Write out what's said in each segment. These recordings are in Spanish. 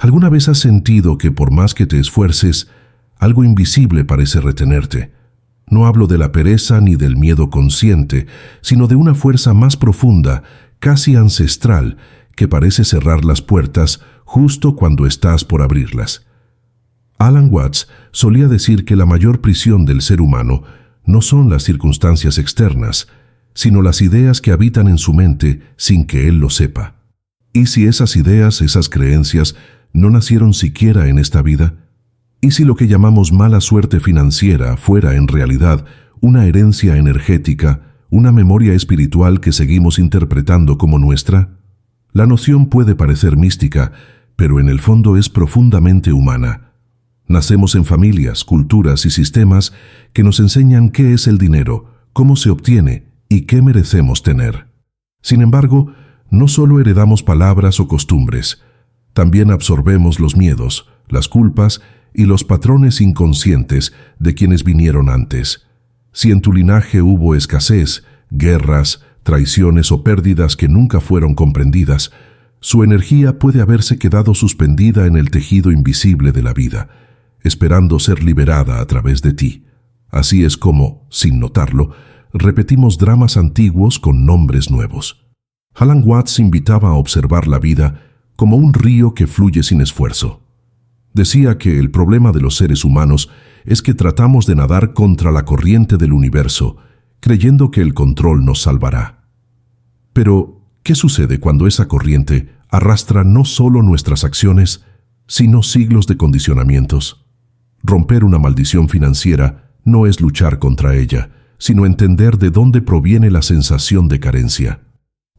¿Alguna vez has sentido que por más que te esfuerces, algo invisible parece retenerte? No hablo de la pereza ni del miedo consciente, sino de una fuerza más profunda, casi ancestral, que parece cerrar las puertas justo cuando estás por abrirlas. Alan Watts solía decir que la mayor prisión del ser humano no son las circunstancias externas, sino las ideas que habitan en su mente sin que él lo sepa. ¿Y si esas ideas, esas creencias, no nacieron siquiera en esta vida? ¿Y si lo que llamamos mala suerte financiera fuera en realidad una herencia energética, una memoria espiritual que seguimos interpretando como nuestra? La noción puede parecer mística, pero en el fondo es profundamente humana. Nacemos en familias, culturas y sistemas que nos enseñan qué es el dinero, cómo se obtiene y qué merecemos tener. Sin embargo, no solo heredamos palabras o costumbres, también absorbemos los miedos, las culpas y los patrones inconscientes de quienes vinieron antes. Si en tu linaje hubo escasez, guerras, traiciones o pérdidas que nunca fueron comprendidas, su energía puede haberse quedado suspendida en el tejido invisible de la vida, esperando ser liberada a través de ti. Así es como, sin notarlo, repetimos dramas antiguos con nombres nuevos. Alan Watts invitaba a observar la vida como un río que fluye sin esfuerzo. Decía que el problema de los seres humanos es que tratamos de nadar contra la corriente del universo, creyendo que el control nos salvará. Pero, ¿qué sucede cuando esa corriente arrastra no solo nuestras acciones, sino siglos de condicionamientos? Romper una maldición financiera no es luchar contra ella, sino entender de dónde proviene la sensación de carencia.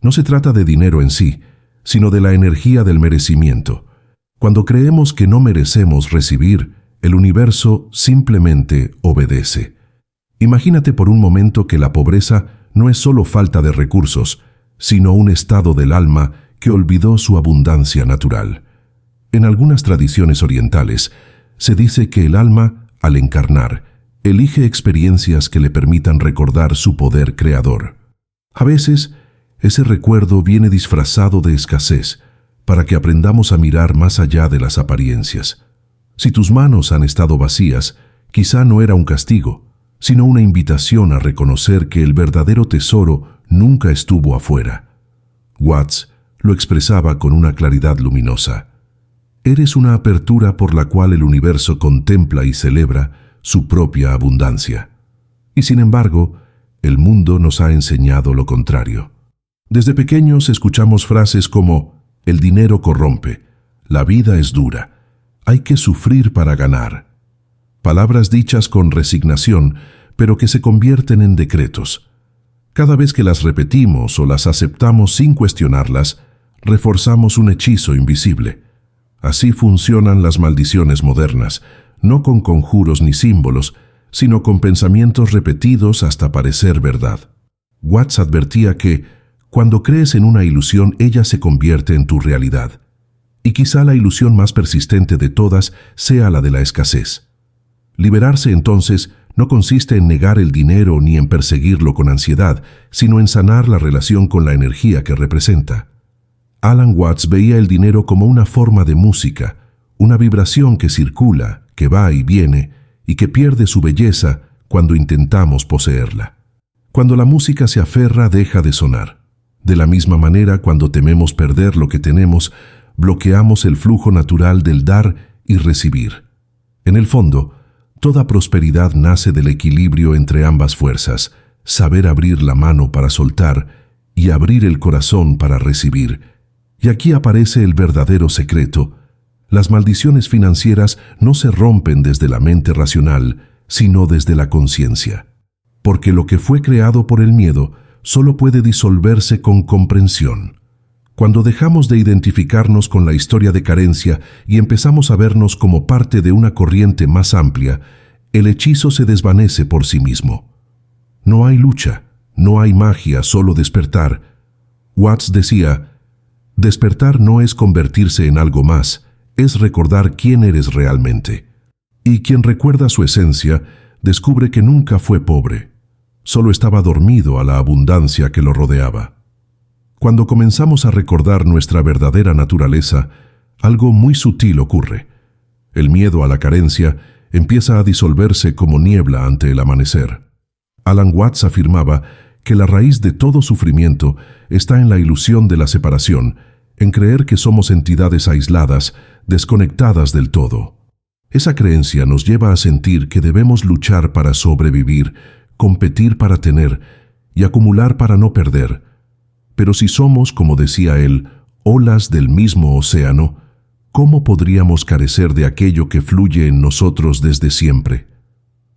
No se trata de dinero en sí, sino de la energía del merecimiento. Cuando creemos que no merecemos recibir, el universo simplemente obedece. Imagínate por un momento que la pobreza no es solo falta de recursos, sino un estado del alma que olvidó su abundancia natural. En algunas tradiciones orientales, se dice que el alma, al encarnar, elige experiencias que le permitan recordar su poder creador. A veces, ese recuerdo viene disfrazado de escasez, para que aprendamos a mirar más allá de las apariencias. Si tus manos han estado vacías, quizá no era un castigo, sino una invitación a reconocer que el verdadero tesoro nunca estuvo afuera. Watts lo expresaba con una claridad luminosa. Eres una apertura por la cual el universo contempla y celebra su propia abundancia. Y sin embargo, el mundo nos ha enseñado lo contrario. Desde pequeños escuchamos frases como «el dinero corrompe», «la vida es dura», «hay que sufrir para ganar». Palabras dichas con resignación, pero que se convierten en decretos. Cada vez que las repetimos o las aceptamos sin cuestionarlas, reforzamos un hechizo invisible. Así funcionan las maldiciones modernas, no con conjuros ni símbolos, sino con pensamientos repetidos hasta parecer verdad. Watts advertía que, cuando crees en una ilusión, ella se convierte en tu realidad. Y quizá la ilusión más persistente de todas sea la de la escasez. Liberarse, entonces, no consiste en negar el dinero ni en perseguirlo con ansiedad, sino en sanar la relación con la energía que representa. Alan Watts veía el dinero como una forma de música, una vibración que circula, que va y viene, y que pierde su belleza cuando intentamos poseerla. Cuando la música se aferra, deja de sonar. De la misma manera, cuando tememos perder lo que tenemos, bloqueamos el flujo natural del dar y recibir. En el fondo, toda prosperidad nace del equilibrio entre ambas fuerzas, saber abrir la mano para soltar y abrir el corazón para recibir. Y aquí aparece el verdadero secreto. Las maldiciones financieras no se rompen desde la mente racional, sino desde la conciencia. Porque lo que fue creado por el miedo solo puede disolverse con comprensión. Cuando dejamos de identificarnos con la historia de carencia y empezamos a vernos como parte de una corriente más amplia, el hechizo se desvanece por sí mismo. No hay lucha, no hay magia, solo despertar. Watts decía, despertar no es convertirse en algo más, es recordar quién eres realmente. Y quien recuerda su esencia, descubre que nunca fue pobre. Solo estaba dormido a la abundancia que lo rodeaba. Cuando comenzamos a recordar nuestra verdadera naturaleza, algo muy sutil ocurre. El miedo a la carencia empieza a disolverse como niebla ante el amanecer. Alan Watts afirmaba que la raíz de todo sufrimiento está en la ilusión de la separación, en creer que somos entidades aisladas, desconectadas del todo. Esa creencia nos lleva a sentir que debemos luchar para sobrevivir, competir para tener y acumular para no perder. Pero si somos, como decía él, olas del mismo océano, ¿cómo podríamos carecer de aquello que fluye en nosotros desde siempre?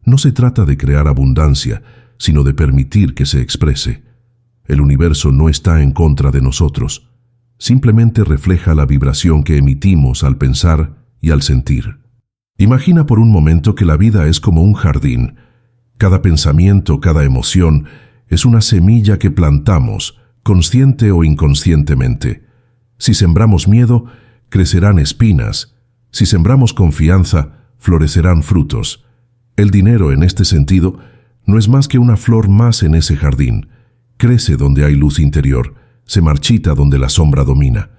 No se trata de crear abundancia, sino de permitir que se exprese. El universo no está en contra de nosotros, simplemente refleja la vibración que emitimos al pensar y al sentir. Imagina por un momento que la vida es como un jardín. Cada pensamiento, cada emoción, es una semilla que plantamos, consciente o inconscientemente. Si sembramos miedo, crecerán espinas. Si sembramos confianza, florecerán frutos. El dinero, en este sentido, no es más que una flor más en ese jardín. Crece donde hay luz interior, se marchita donde la sombra domina.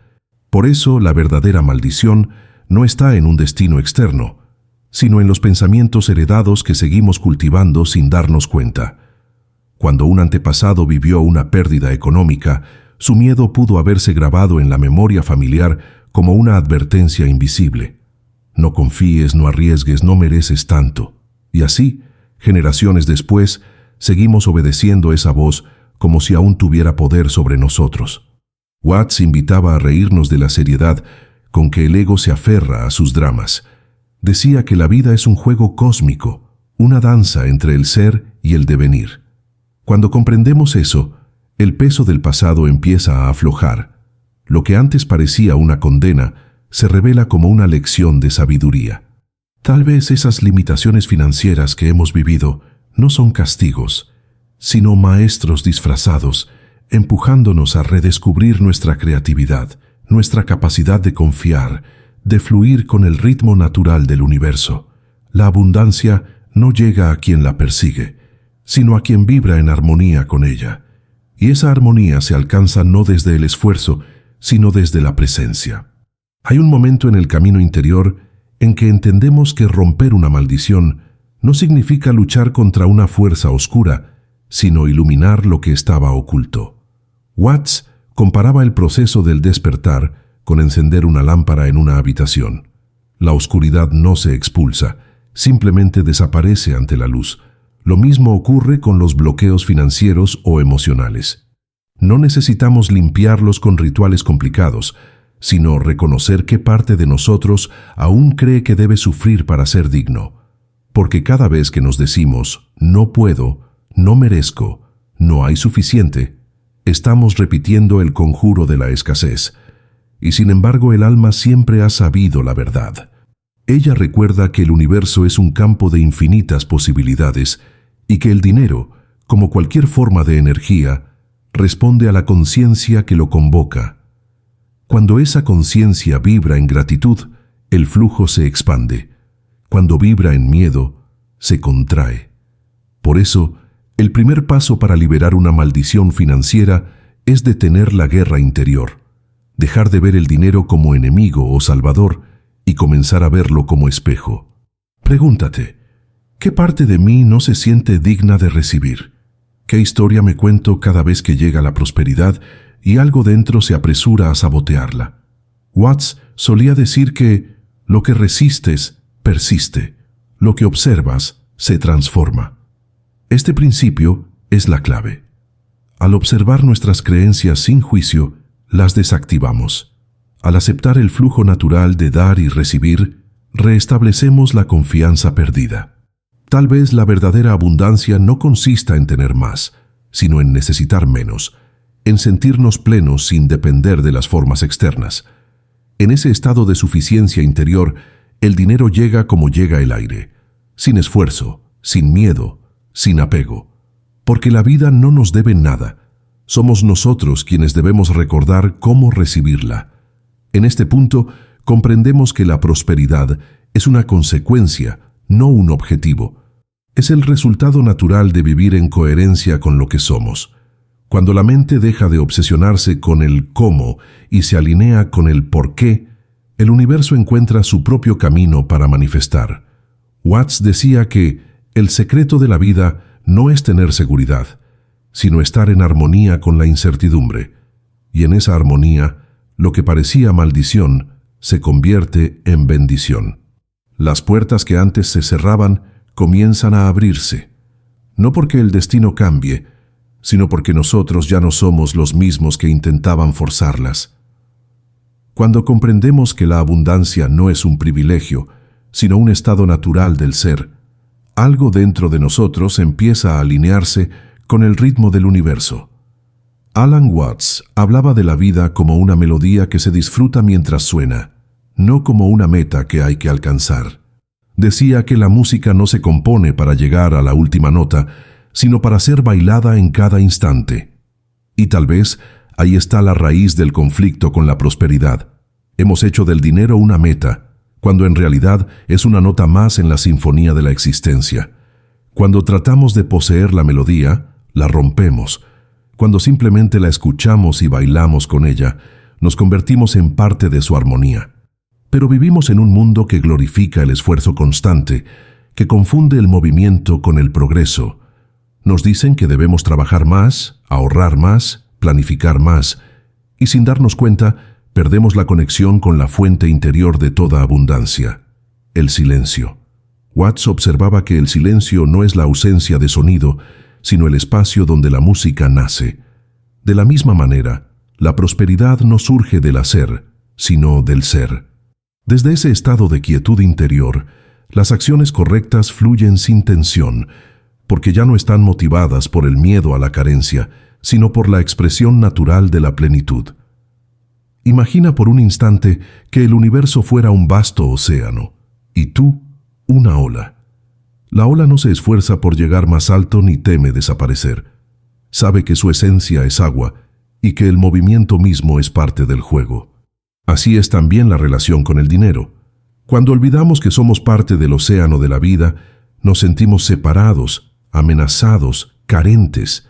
Por eso, la verdadera maldición no está en un destino externo, sino en los pensamientos heredados que seguimos cultivando sin darnos cuenta. Cuando un antepasado vivió una pérdida económica, su miedo pudo haberse grabado en la memoria familiar como una advertencia invisible. No confíes, no arriesgues, no mereces tanto. Y así, generaciones después, seguimos obedeciendo esa voz como si aún tuviera poder sobre nosotros. Watts invitaba a reírnos de la seriedad con que el ego se aferra a sus dramas. Decía que la vida es un juego cósmico, una danza entre el ser y el devenir. Cuando comprendemos eso, el peso del pasado empieza a aflojar. Lo que antes parecía una condena se revela como una lección de sabiduría. Tal vez esas limitaciones financieras que hemos vivido no son castigos, sino maestros disfrazados, empujándonos a redescubrir nuestra creatividad, nuestra capacidad de confiar, de fluir con el ritmo natural del universo. La abundancia no llega a quien la persigue, sino a quien vibra en armonía con ella. Y esa armonía se alcanza no desde el esfuerzo, sino desde la presencia. Hay un momento en el camino interior en que entendemos que romper una maldición no significa luchar contra una fuerza oscura, sino iluminar lo que estaba oculto. Watts comparaba el proceso del despertar con encender una lámpara en una habitación. La oscuridad no se expulsa, simplemente desaparece ante la luz. Lo mismo ocurre con los bloqueos financieros o emocionales. No necesitamos limpiarlos con rituales complicados, sino reconocer qué parte de nosotros aún cree que debe sufrir para ser digno. Porque cada vez que nos decimos, no puedo, no merezco, no hay suficiente, estamos repitiendo el conjuro de la escasez. Y sin embargo el alma siempre ha sabido la verdad. Ella recuerda que el universo es un campo de infinitas posibilidades y que el dinero, como cualquier forma de energía, responde a la conciencia que lo convoca. Cuando esa conciencia vibra en gratitud, el flujo se expande. Cuando vibra en miedo, se contrae. Por eso, el primer paso para liberar una maldición financiera es detener la guerra interior, dejar de ver el dinero como enemigo o salvador y comenzar a verlo como espejo. Pregúntate, ¿qué parte de mí no se siente digna de recibir? ¿Qué historia me cuento cada vez que llega la prosperidad y algo dentro se apresura a sabotearla? Watts solía decir que lo que resistes persiste, lo que observas se transforma. Este principio es la clave. Al observar nuestras creencias sin juicio, las desactivamos. Al aceptar el flujo natural de dar y recibir, restablecemos la confianza perdida. Tal vez la verdadera abundancia no consista en tener más, sino en necesitar menos, en sentirnos plenos sin depender de las formas externas. En ese estado de suficiencia interior, el dinero llega como llega el aire, sin esfuerzo, sin miedo, sin apego. Porque la vida no nos debe nada. Somos nosotros quienes debemos recordar cómo recibirla. En este punto, comprendemos que la prosperidad es una consecuencia, no un objetivo. Es el resultado natural de vivir en coherencia con lo que somos. Cuando la mente deja de obsesionarse con el cómo y se alinea con el por qué, El universo encuentra su propio camino para manifestar. Watts decía que el secreto de la vida no es tener seguridad, sino estar en armonía con la incertidumbre. Y en esa armonía, lo que parecía maldición se convierte en bendición. Las puertas que antes se cerraban comienzan a abrirse, no porque el destino cambie, sino porque nosotros ya no somos los mismos que intentaban forzarlas. Cuando comprendemos que la abundancia no es un privilegio, sino un estado natural del ser, algo dentro de nosotros empieza a alinearse con el ritmo del universo. Alan Watts hablaba de la vida como una melodía que se disfruta mientras suena, no como una meta que hay que alcanzar. Decía que la música no se compone para llegar a la última nota, sino para ser bailada en cada instante. Y tal vez ahí está la raíz del conflicto con la prosperidad. Hemos hecho del dinero una meta, cuando en realidad es una nota más en la sinfonía de la existencia. Cuando tratamos de poseer la melodía, la rompemos. Cuando simplemente la escuchamos y bailamos con ella, nos convertimos en parte de su armonía. Pero vivimos en un mundo que glorifica el esfuerzo constante, que confunde el movimiento con el progreso. Nos dicen que debemos trabajar más, ahorrar más, planificar más, y sin darnos cuenta, perdemos la conexión con la fuente interior de toda abundancia, el silencio. Watts observaba que el silencio no es la ausencia de sonido, sino el espacio donde la música nace. De la misma manera, la prosperidad no surge del hacer, sino del ser. Desde ese estado de quietud interior, las acciones correctas fluyen sin tensión, porque ya no están motivadas por el miedo a la carencia, sino por la expresión natural de la plenitud. Imagina por un instante que el universo fuera un vasto océano, y tú, una ola. La ola no se esfuerza por llegar más alto ni teme desaparecer. Sabe que su esencia es agua, y que el movimiento mismo es parte del juego. Así es también la relación con el dinero. Cuando olvidamos que somos parte del océano de la vida, nos sentimos separados, amenazados, carentes.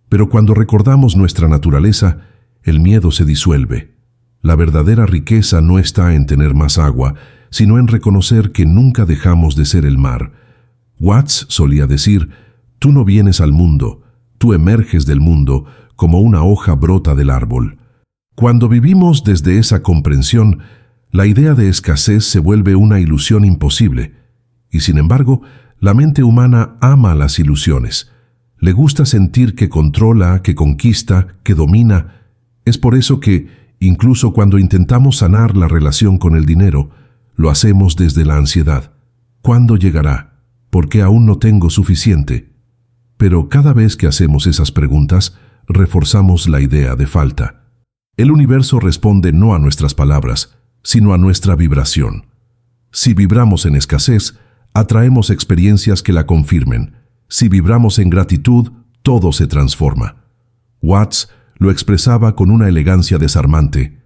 Pero cuando recordamos nuestra naturaleza, el miedo se disuelve. La verdadera riqueza no está en tener más agua, sino en reconocer que nunca dejamos de ser el mar. Watts solía decir, tú no vienes al mundo, tú emerges del mundo como una hoja brota del árbol. Cuando vivimos desde esa comprensión, la idea de escasez se vuelve una ilusión imposible, y sin embargo, la mente humana ama las ilusiones. Le gusta sentir que controla, que conquista, que domina. Es por eso que, incluso cuando intentamos sanar la relación con el dinero, lo hacemos desde la ansiedad. ¿Cuándo llegará? ¿Por qué aún no tengo suficiente? Pero cada vez que hacemos esas preguntas, reforzamos la idea de falta. El universo responde no a nuestras palabras, sino a nuestra vibración. Si vibramos en escasez, atraemos experiencias que la confirmen. Si vibramos en gratitud, todo se transforma. Watts lo expresaba con una elegancia desarmante.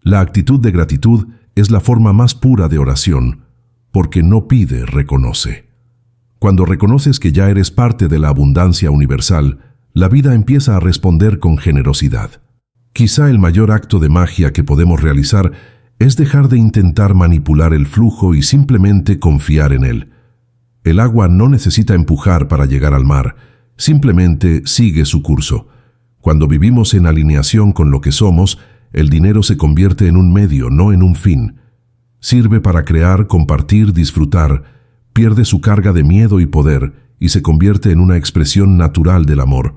La actitud de gratitud es la forma más pura de oración, porque no pide, reconoce. Cuando reconoces que ya eres parte de la abundancia universal, la vida empieza a responder con generosidad. Quizá el mayor acto de magia que podemos realizar es dejar de intentar manipular el flujo y simplemente confiar en él. El agua no necesita empujar para llegar al mar, simplemente sigue su curso. Cuando vivimos en alineación con lo que somos, el dinero se convierte en un medio, no en un fin. Sirve para crear, compartir, disfrutar, pierde su carga de miedo y poder y se convierte en una expresión natural del amor.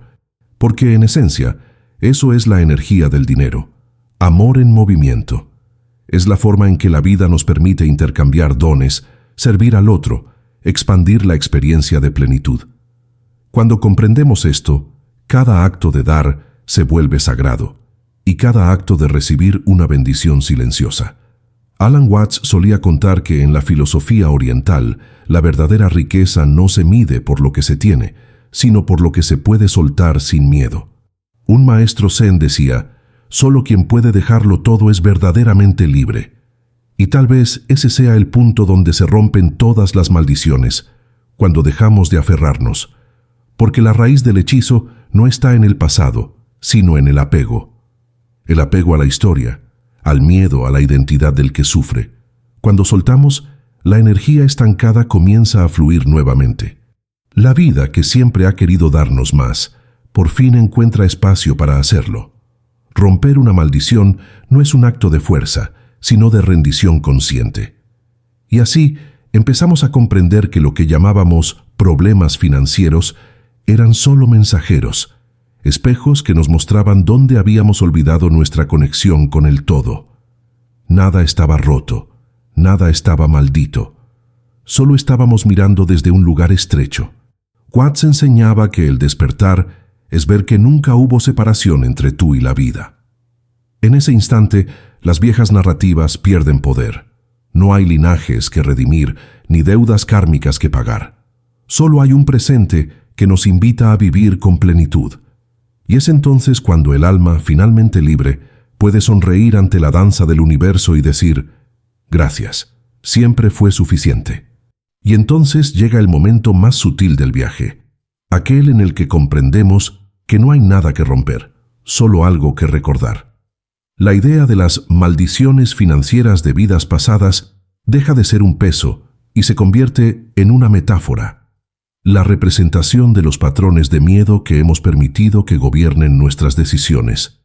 Porque en esencia, eso es la energía del dinero. Amor en movimiento. Es la forma en que la vida nos permite intercambiar dones, servir al otro, expandir la experiencia de plenitud. Cuando comprendemos esto, cada acto de dar se vuelve sagrado, y cada acto de recibir una bendición silenciosa. Alan Watts solía contar que en la filosofía oriental, la verdadera riqueza no se mide por lo que se tiene, sino por lo que se puede soltar sin miedo. Un maestro zen decía, solo quien puede dejarlo todo es verdaderamente libre. Y tal vez ese sea el punto donde se rompen todas las maldiciones, cuando dejamos de aferrarnos. Porque la raíz del hechizo no está en el pasado, sino en el apego. El apego a la historia, al miedo, a la identidad del que sufre. Cuando soltamos, la energía estancada comienza a fluir nuevamente. La vida, que siempre ha querido darnos más, por fin encuentra espacio para hacerlo. Romper una maldición no es un acto de fuerza, sino de rendición consciente. Y así empezamos a comprender que lo que llamábamos problemas financieros eran solo mensajeros, espejos que nos mostraban dónde habíamos olvidado nuestra conexión con el todo. Nada estaba roto, nada estaba maldito. Solo estábamos mirando desde un lugar estrecho. Watts enseñaba que el despertar es ver que nunca hubo separación entre tú y la vida. En ese instante, las viejas narrativas pierden poder. No hay linajes que redimir, ni deudas kármicas que pagar. Solo hay un presente que nos invita a vivir con plenitud. Y es entonces cuando el alma, finalmente libre, puede sonreír ante la danza del universo y decir: gracias, siempre fue suficiente. Y entonces llega el momento más sutil del viaje, aquel en el que comprendemos que no hay nada que romper, solo algo que recordar. La idea de las maldiciones financieras de vidas pasadas deja de ser un peso y se convierte en una metáfora, la representación de los patrones de miedo que hemos permitido que gobiernen nuestras decisiones.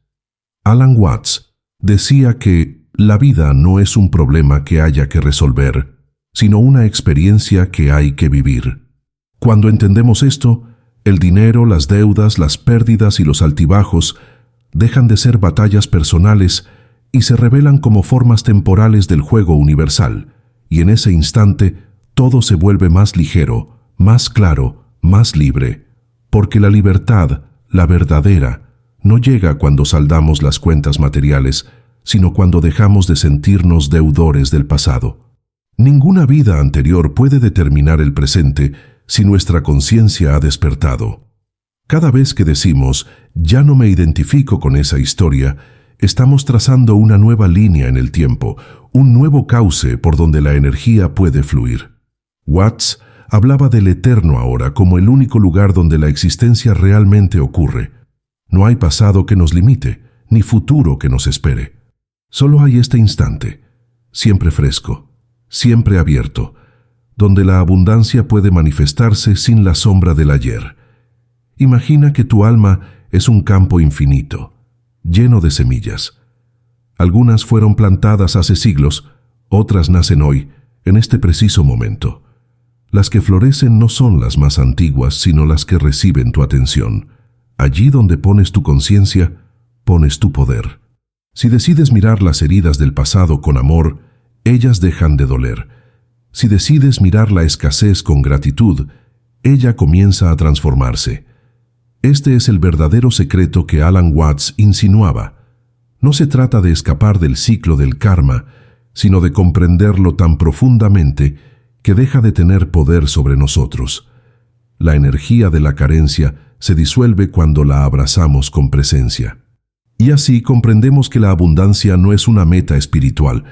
Alan Watts decía que la vida no es un problema que haya que resolver, sino una experiencia que hay que vivir. Cuando entendemos esto, el dinero, las deudas, las pérdidas y los altibajos dejan de ser batallas personales y se revelan como formas temporales del juego universal, y en ese instante todo se vuelve más ligero, más claro, más libre, porque la libertad, la verdadera, no llega cuando saldamos las cuentas materiales, sino cuando dejamos de sentirnos deudores del pasado. Ninguna vida anterior puede determinar el presente si nuestra conciencia ha despertado. Cada vez que decimos, ya no me identifico con esa historia, estamos trazando una nueva línea en el tiempo, un nuevo cauce por donde la energía puede fluir. Watts hablaba del eterno ahora como el único lugar donde la existencia realmente ocurre. No hay pasado que nos limite, ni futuro que nos espere. Solo hay este instante, siempre fresco, siempre abierto, donde la abundancia puede manifestarse sin la sombra del ayer. Imagina que tu alma es un campo infinito, lleno de semillas. Algunas fueron plantadas hace siglos, otras nacen hoy, en este preciso momento. Las que florecen no son las más antiguas, sino las que reciben tu atención. Allí donde pones tu conciencia, pones tu poder. Si decides mirar las heridas del pasado con amor, ellas dejan de doler. Si decides mirar la escasez con gratitud, ella comienza a transformarse. Este es el verdadero secreto que Alan Watts insinuaba. No se trata de escapar del ciclo del karma, sino de comprenderlo tan profundamente que deja de tener poder sobre nosotros. La energía de la carencia se disuelve cuando la abrazamos con presencia. Y así comprendemos que la abundancia no es una meta espiritual,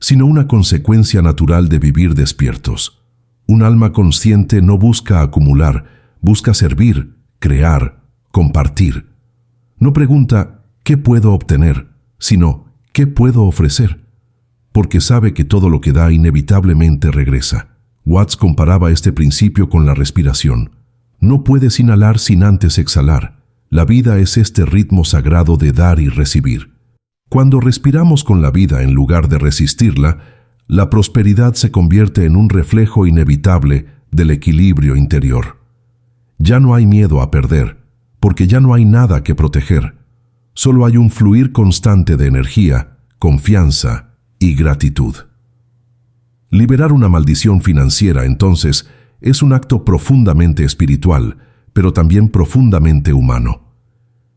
sino una consecuencia natural de vivir despiertos. Un alma consciente no busca acumular, busca servir, crear, compartir. No pregunta ¿qué puedo obtener?, sino ¿qué puedo ofrecer?, porque sabe que todo lo que da inevitablemente regresa. Watts comparaba este principio con la respiración. No puedes inhalar sin antes exhalar. La vida es este ritmo sagrado de dar y recibir. Cuando respiramos con la vida en lugar de resistirla, la prosperidad se convierte en un reflejo inevitable del equilibrio interior. Ya no hay miedo a perder, porque ya no hay nada que proteger. Solo hay un fluir constante de energía, confianza y gratitud. Liberar una maldición financiera, entonces, es un acto profundamente espiritual, pero también profundamente humano.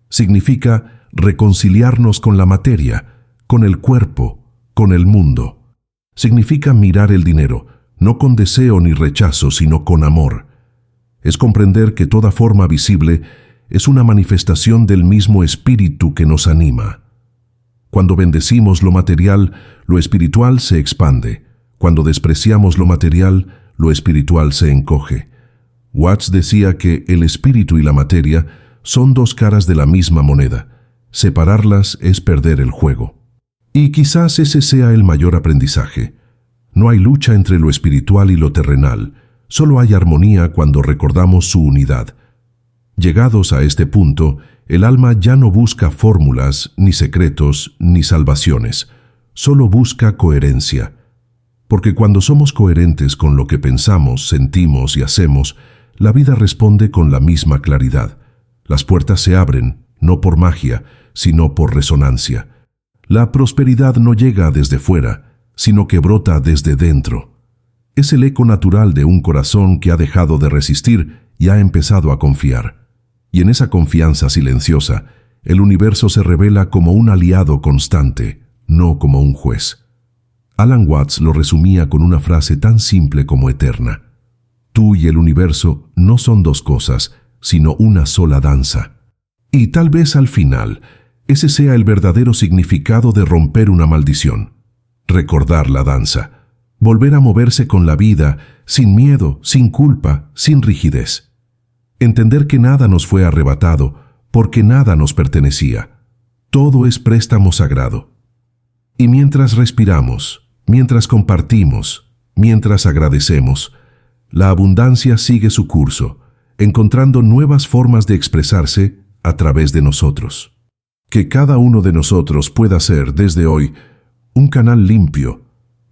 Significa reconciliarnos con la materia, con el cuerpo, con el mundo. Significa mirar el dinero, no con deseo ni rechazo, sino con amor. Es comprender que toda forma visible es una manifestación del mismo espíritu que nos anima. Cuando bendecimos lo material, lo espiritual se expande. Cuando despreciamos lo material, lo espiritual se encoge. Watts decía que el espíritu y la materia son dos caras de la misma moneda. Separarlas es perder el juego. Y quizás ese sea el mayor aprendizaje. No hay lucha entre lo espiritual y lo terrenal, solo hay armonía cuando recordamos su unidad. Llegados a este punto, el alma ya no busca fórmulas, ni secretos, ni salvaciones, solo busca coherencia. Porque cuando somos coherentes con lo que pensamos, sentimos y hacemos, la vida responde con la misma claridad. Las puertas se abren, no por magia, sino por resonancia. La prosperidad no llega desde fuera, sino que brota desde dentro. Es el eco natural de un corazón que ha dejado de resistir y ha empezado a confiar. Y en esa confianza silenciosa, el universo se revela como un aliado constante, no como un juez. Alan Watts lo resumía con una frase tan simple como eterna. Tú y el universo no son dos cosas, sino una sola danza. Y tal vez al final, ese sea el verdadero significado de romper una maldición. Recordar la danza. Volver a moverse con la vida, sin miedo, sin culpa, sin rigidez. Entender que nada nos fue arrebatado, porque nada nos pertenecía. Todo es préstamo sagrado. Y mientras respiramos, mientras compartimos, mientras agradecemos, la abundancia sigue su curso, encontrando nuevas formas de expresarse a través de nosotros. Que cada uno de nosotros pueda ser, desde hoy, un canal limpio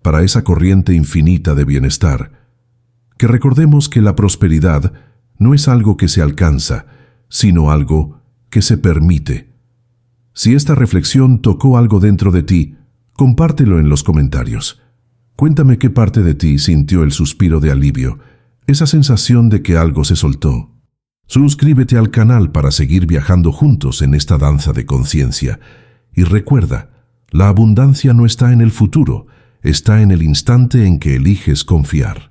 para esa corriente infinita de bienestar. Que recordemos que la prosperidad no es algo que se alcanza, sino algo que se permite. Si esta reflexión tocó algo dentro de ti, compártelo en los comentarios. Cuéntame qué parte de ti sintió el suspiro de alivio, esa sensación de que algo se soltó. Suscríbete al canal para seguir viajando juntos en esta danza de conciencia. Y recuerda, la abundancia no está en el futuro, está en el instante en que eliges confiar.